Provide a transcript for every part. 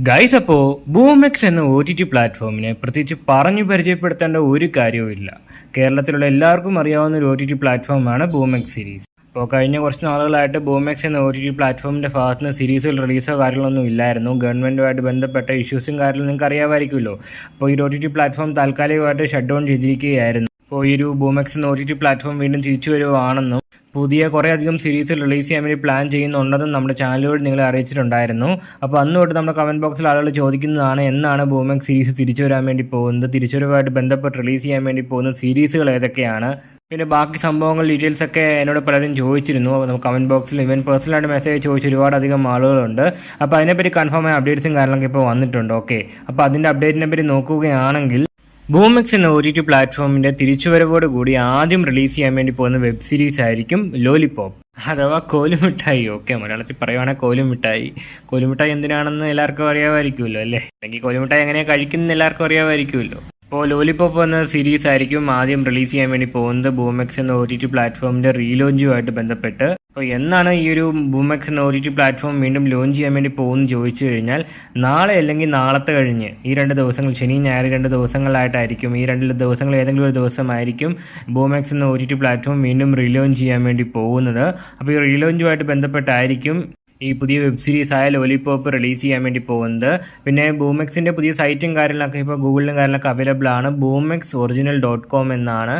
Guys, അപ്പോൾ ബൂമെക്സ് എന്ന OTT പ്ലാറ്റ്ഫോമിനെ പ്രത്യേകിച്ച് പറഞ്ഞു പരിചയപ്പെടുത്തേണ്ട ഒരു കാര്യവുമില്ല. കേരളത്തിലുള്ള എല്ലാവർക്കും അറിയാവുന്ന ഒരു OTT പ്ലാറ്റ്ഫോമാണ് ബൂമെക്സ് സീരീസ്. അപ്പോൾ കഴിഞ്ഞ കുറച്ച് നാളുകളായിട്ട് ബൂമെക്സ് എന്ന OTT പ്ലാറ്റ്ഫോമിൻ്റെ ഭാഗത്ത് നിന്ന് സീരീസുകൾ റിലീസോ കാര്യങ്ങളൊന്നും ഇല്ലായിരുന്നു. ഗവൺമെൻറ്റുമായിട്ട് ബന്ധപ്പെട്ട ഇഷ്യൂസും കാര്യങ്ങളും നിങ്ങൾക്ക് അറിയാമായിരിക്കുമല്ലോ. അപ്പോൾ ഈ OTT പ്ലാറ്റ്ഫോം താൽക്കാലികമായിട്ട് ഷട്ട് ഡൗൺ ചെയ്തിരിക്കുകയായിരുന്നു. അപ്പോൾ ഈ ഒരു ബൂമെക്സ് എന്ന OTT പ്ലാറ്റ്ഫോം വീണ്ടും തിരിച്ചു വരുവാണെന്നും പുതിയ കുറേ അധികം സീരീസ് റിലീസ് ചെയ്യാൻ വേണ്ടി പ്ലാൻ ചെയ്യുന്നുണ്ടെന്നും നമ്മുടെ ചാനലിലൂടെ നിങ്ങളെ അറിയിച്ചിട്ടുണ്ടായിരുന്നു. അപ്പോൾ അന്ന് തൊട്ട് നമ്മുടെ കമൻറ്റ് ബോക്സിൽ ആളുകൾ ചോദിക്കുന്നതാണ്, എന്നാണ് ബൂമെക്സ് സീരീസ് തിരിച്ചു വരാൻ വേണ്ടി പോകുന്നത്, തിരിച്ചുവരവുമായിട്ട് ബന്ധപ്പെട്ട് റിലീസ് ചെയ്യാൻ വേണ്ടി പോകുന്ന സീരീസുകൾ ഏതൊക്കെയാണ്, പിന്നെ ബാക്കി സംഭവങ്ങൾ ഡീറ്റെയിൽസ് ഒക്കെ എന്നോട് പലരും ചോദിച്ചിരുന്നു. നമുക്ക് കമൻറ്റ് ബോക്സിൽ ഇവൻ പേഴ്സണലായിട്ട് മെസ്സേജ് ചോദിച്ച ഒരുപാടധികം ആളുകളുണ്ട്. അപ്പോൾ അതിനെപ്പറ്റി കൺഫേം ആയ അപ്ഡേറ്റ്സും കാര്യങ്ങളൊക്കെ ഇപ്പോൾ വന്നിട്ടുണ്ട്. ഓക്കെ, അപ്പോൾ അതിൻ്റെ അപ്ഡേറ്റിനെ പറ്റി നോക്കുകയാണെങ്കിൽ ബൂമെക്സ് എന്ന OTT പ്ലാറ്റ്ഫോമിൻ്റെ തിരിച്ചുവരവോട് കൂടി ആദ്യം റിലീസ് ചെയ്യാൻ വേണ്ടി പോകുന്ന വെബ് സീരീസ് ആയിരിക്കും ലോലിപോപ്പ് അഥവാ കോലുമിഠായി. ഓക്കെ, മലയാളത്തിൽ പറയുവാണെങ്കിൽ കോലുമിഠായി. കോലുമിഠായി എന്തിനാണെന്ന് എല്ലാവർക്കും അറിയാമായിരിക്കുമല്ലോ അല്ലേ, അല്ലെങ്കിൽ കോലുമിഠായി എങ്ങനെയാണ് കഴിക്കുന്നത് എല്ലാവർക്കും അറിയാമായിരിക്കുമല്ലോ. അപ്പോൾ ലോലിപോപ്പ് എന്ന സീരീസ് ആയിരിക്കും ആദ്യം റിലീസ് ചെയ്യാൻ വേണ്ടി പോകുന്നത് ബൂമെക്സ് എന്ന OTT പ്ലാറ്റ്ഫോമിൻ്റെ റീലോഞ്ചുമായിട്ട് ബന്ധപ്പെട്ട്. അപ്പോൾ എന്നാണ് ഈ ഒരു ബൂമെക്സ് എന്ന OTT പ്ലാറ്റ്ഫോം വീണ്ടും ലോഞ്ച് ചെയ്യാൻ വേണ്ടി പോകുമെന്ന് ചോദിച്ചു കഴിഞ്ഞാൽ, നാളെ അല്ലെങ്കിൽ നാളത്തെ കഴിഞ്ഞ് ഈ 2 ദിവസങ്ങൾ, ശനി ഞായർ 2 ദിവസങ്ങളായിട്ടായിരിക്കും. ഈ 2 ദിവസങ്ങൾ ഏതെങ്കിലും ഒരു ദിവസമായിരിക്കും ബൂമെക്സ് എന്ന OTT പ്ലാറ്റ്ഫോം വീണ്ടും റീലോഞ്ച് ചെയ്യാൻ വേണ്ടി പോകുന്നത്. അപ്പോൾ ഈ റീലോഞ്ചുമായിട്ട് ബന്ധപ്പെട്ടായിരിക്കും ഈ പുതിയ വെബ് സീരീസ് ആയ ലോലിപോപ്പ് റിലീസ് ചെയ്യാൻ വേണ്ടി പോകുന്നത്. പിന്നെ ബൂമെക്സിൻ്റെ പുതിയ സൈറ്റും കാര്യങ്ങളൊക്കെ ഇപ്പോൾ ഗൂഗിളിലും കാര്യങ്ങളൊക്കെ അവൈലബിൾ ആണ്. boomexoriginal.com എന്നാണ്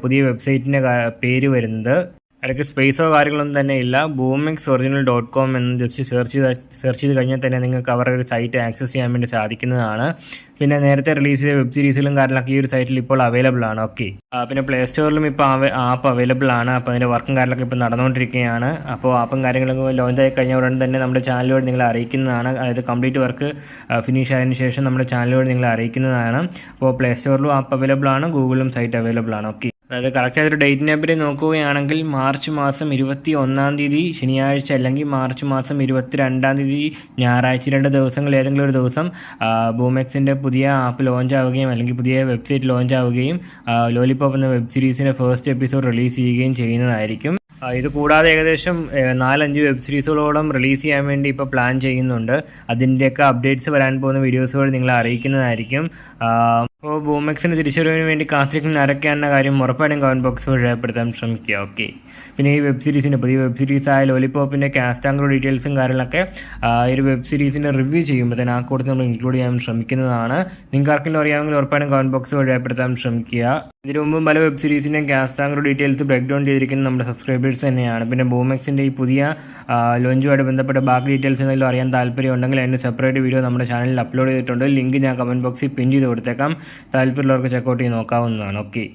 പുതിയ വെബ്സൈറ്റിൻ്റെ പേര് വരുന്നത്. ഇടയ്ക്ക് സ്പേസോ കാര്യങ്ങളൊന്നും തന്നെ ഇല്ല. boomexoriginal.com എന്ന് ജസ്റ്റ് സെർച്ച് ചെയ്ത് കഴിഞ്ഞാൽ തന്നെ നിങ്ങൾക്ക് അവരുടെ ഒരു സൈറ്റ് ആക്സസ് ചെയ്യാൻ വേണ്ടി സാധിക്കുന്നതാണ്. പിന്നെ നേരത്തെ റിലീസ് ചെയ്ത വെബ് സീരീസിലും കാര്യങ്ങളൊക്കെ ഈ ഒരു സൈറ്റിൽ ഇപ്പോൾ അവൈലബിൾ ആണ്. ഓക്കെ, പിന്നെ പ്ലേ സ്റ്റോറിലും ഇപ്പോൾ ആപ്പ് അവൈലബിൾ ആണ്. അപ്പോൾ അതിൻ്റെ വർക്കും കാര്യങ്ങളൊക്കെ ഇപ്പോൾ നടന്നുകൊണ്ടിരിക്കുകയാണ്. അപ്പോൾ ആപ്പും കാര്യങ്ങളൊക്കെ ലോഞ്ച് ആയി കഴിഞ്ഞ ഉടൻ തന്നെ നമ്മുടെ ചാനലിലൂടെ നിങ്ങളെ അറിയിക്കുന്നതാണ്. അതായത് കംപ്ലീറ്റ് വർക്ക് ഫിനിഷ് ആയതിനു ശേഷം നമ്മുടെ ചാനലിലൂടെ നിങ്ങളെ അറിയിക്കുന്നതാണ്. അപ്പോൾ പ്ലേ സ്റ്റോറിലും ആപ്പ് അവൈലബിൾ ആണ്, ഗൂഗിളിലും സൈറ്റ് അവൈലബിൾ ആണ്. ഓക്കെ, അതായത് കറക്റ്റായിട്ടൊരു ഡേറ്റിനെ പറ്റി നോക്കുകയാണെങ്കിൽ മാർച്ച് മാസം 21 ശനിയാഴ്ച അല്ലെങ്കിൽ മാർച്ച് മാസം 22 ഞായറാഴ്ച 2 ദിവസങ്ങൾ ഏതെങ്കിലും ഒരു ദിവസം ബൂമെക്സിൻ്റെ പുതിയ ആപ്പ് ലോഞ്ച് ആവുകയും അല്ലെങ്കിൽ പുതിയ വെബ്സൈറ്റ് ലോഞ്ച് ആവുകയും ലോലിപോപ്പ് എന്ന വെബ് സീരീസിൻ്റെ ഫസ്റ്റ് എപ്പിസോഡ് റിലീസ് ചെയ്യുകയും ചെയ്യുന്നതായിരിക്കും. ഇത് കൂടാതെ ഏകദേശം 4-5 വെബ് സീരീസുകളോളം റിലീസ് ചെയ്യാൻ വേണ്ടി ഇപ്പോൾ പ്ലാൻ ചെയ്യുന്നുണ്ട്. അതിൻ്റെയൊക്കെ അപ്ഡേറ്റ്സ് വരാൻ പോകുന്ന വീഡിയോസുകൾ നിങ്ങളെ അറിയിക്കുന്നതായിരിക്കും. അപ്പോൾ ബൂമെക്സിന് തിരിച്ചുവരവിന് വേണ്ടി കാത്തിരിക്കുന്ന ആരൊക്കെയാണെന്ന കാര്യം ഉറപ്പായിട്ടും കമൻറ്റ് ബോക്സ് വഴി രേഖപ്പെടുത്താൻ ശ്രമിക്കുക. ഓക്കെ, പിന്നെ ഈ വെബ് സീരീസിൻ്റെ പുതിയ വെബ് സീരീസായ ലോലിപോപ്പിൻ്റെ കാസ്റ്റ് ആങ്കർ ഡീറ്റെയിൽസും കാര്യങ്ങളൊക്കെ ഈ ഒരു വെബ് സീരീസിൻ്റെ റിവ്യൂ ചെയ്യുമ്പോൾ തന്നെ ആ കൂട്ടത്തിൽ നമ്മൾ ഇൻക്ലൂഡ് ചെയ്യാൻ ശ്രമിക്കുന്നതാണ്. നിങ്ങൾക്ക് ആർക്കെങ്കിലും അറിയാമെങ്കിൽ ഉറപ്പായിട്ടും കമൻറ്റ് ബോക്സ് വഴി രേഖപ്പെടുത്താൻ ശ്രമിക്കുക. ഇതിനു മുമ്പ് പല വെബ് സീരീസിൻ്റെയും കാസ്റ്റ് ആങ്കർ ഡീറ്റെയിൽസ് ബ്രേക്ക് ഡൗൺ ചെയ്തിരിക്കുന്നത് നമ്മുടെ സബ്സ്ക്രൈബേഴ്സ് തന്നെയാണ്. പിന്നെ ബൂമെക്സിൻ്റെ ഈ പുതിയ ലോഞ്ചുമായിട്ട് ബന്ധപ്പെട്ട ബാക്കി ഡീറ്റെയിൽസ് എന്തെങ്കിലും അറിയാൻ താല്പര്യം ഉണ്ടെങ്കിൽ അതിൻ്റെ സെപ്പറേറ്റ് വീഡിയോ നമ്മുടെ ചാനലിൽ അപ്ലോഡ് ചെയ്തിട്ടുണ്ട്. ലിങ്ക് ഞാൻ കമൻറ്റ് ബോക്സിൽ പിൻ ചെയ്ത് കൊടുത്തേക്കാം. താല്പര്യമുള്ളവർക്ക് ചെക്കൗട്ട് ചെയ്ത് നോക്കാവുന്നതാണ്. ഓക്കെ.